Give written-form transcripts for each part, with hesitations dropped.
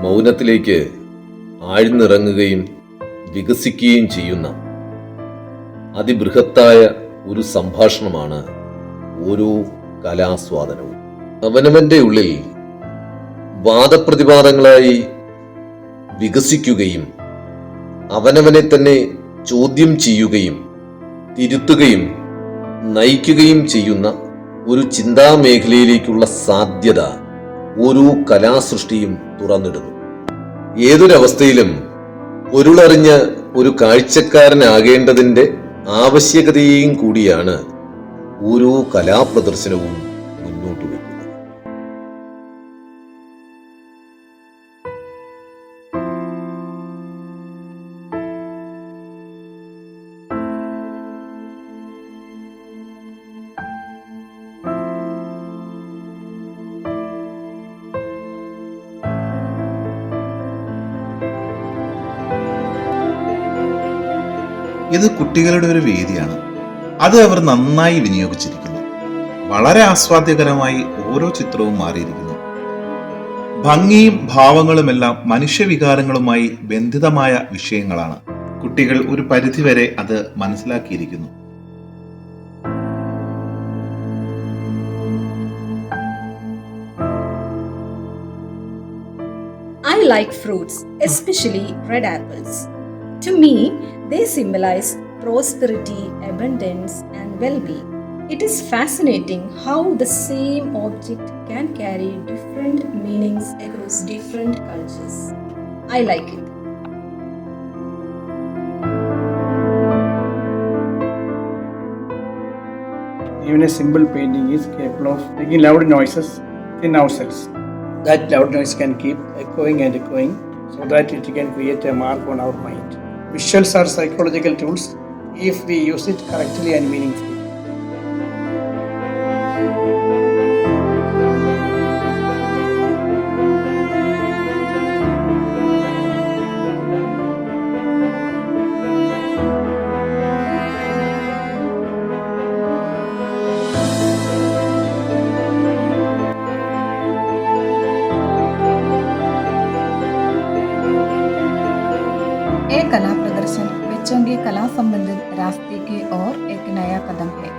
മൗനത്തിലേക്ക് ആഴ്ന്നിറങ്ങുകയും വികസിക്കുകയും ചെയ്യുന്ന അതിബൃഹത്തായ ഒരു സംഭാഷണമാണ് ഓരോ കലാസ്വാദനവും. അവനവന്റെ ഉള്ളിൽ വാദപ്രതിവാദങ്ങളായി വികസിക്കുകയും അവനവനെ തന്നെ ചോദ്യം ചെയ്യുകയും തിരുത്തുകയും നയിക്കുകയും ചെയ്യുന്ന ഒരു ചിന്താമേഖലയിലേക്കുള്ള സാധ്യത ഓരോ കലാസൃഷ്ടിയും തുറന്നിടുന്നു. ഏതൊരവസ്ഥയിലും പൊരുളറിഞ്ഞ ഒരു കാഴ്ചക്കാരനാകേണ്ടതിൻ്റെ ആവശ്യകതയെയും കൂടിയാണ് ഓരോ കലാപ്രദർശനവും മുന്നോട്ട് വയ്ക്കുന്നത്. ഇത് കുട്ടികളുടെ ഒരു വേദിയാണ്. അത് അവർ നന്നായി വിനിയോഗിച്ചിരിക്കുന്നു. വളരെ ആസ്വാദ്യകരമായി ഓരോ ചിത്രവും മാറിയിരിക്കുന്നു. ഭംഗിയും ഭാവങ്ങളുമെല്ലാം മനുഷ്യവികാരങ്ങളുമായി ബന്ധിതമായ വിഷയങ്ങളാണ്. കുട്ടികൾ ഒരു പരിധിവരെ അത് മനസ്സിലാക്കിയിരിക്കുന്നു. I like fruits, especially red apples. To me, they symbolize prosperity, abundance, and well-being. It is fascinating how the same object can carry different meanings across different cultures. I like it. Even a simple painting is capable of making loud noises in ourselves. That loud noise can keep echoing and echoing so that it can create a mark on our mind. Visuals are psychological tools if we use it correctly and meaningfully. एक कला प्रदर्शन बच्चों के कला संबंधित रास्ते की ओर एक नया कदम है।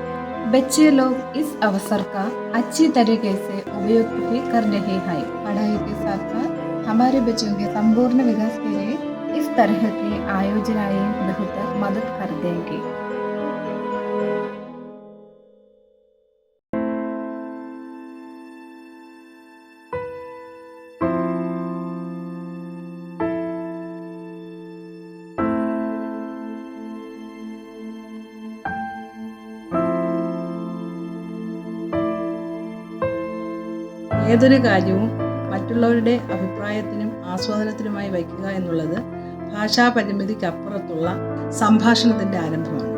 बच्चे लोग इस अवसर का अच्छी तरीके से उपयोग भी कर रहे हैं। पढ़ाई के साथ साथ हमारे बच्चों के संपूर्ण विकास के लिए इस तरह की आयोजनाएं बहुत मदद कर देंगी। ഏതൊരു കാര്യവും മറ്റുള്ളവരുടെ അഭിപ്രായത്തിനും ആസ്വാദനത്തിനുമായി വയ്ക്കുക എന്നുള്ളത് ഭാഷാ പരിമിതിക്കപ്പുറത്തുള്ള സംഭാഷണത്തിൻ്റെ ആരംഭമാണ്.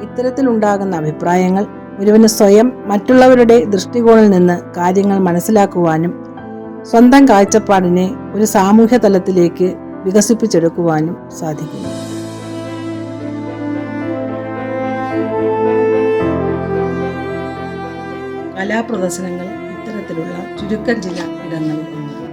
ഇത്തരത്തിലുണ്ടാകുന്ന അഭിപ്രായങ്ങൾ ഒരുവന് സ്വയം മറ്റുള്ളവരുടെ ദൃഷ്ടികോണിൽ നിന്ന് കാര്യങ്ങൾ മനസ്സിലാക്കുവാനും സ്വന്തം കാഴ്ചപ്പാടിനെ ഒരു സാമൂഹ്യ തലത്തിലേക്ക് വികസിപ്പിച്ചെടുക്കുവാനും സാധിക്കുന്നു. കലാപ്രദർശനങ്ങൾ ഇത്തരത്തിലുള്ള ചുരുക്കം ചില ഇടങ്ങളിൽ ഉണ്ട്.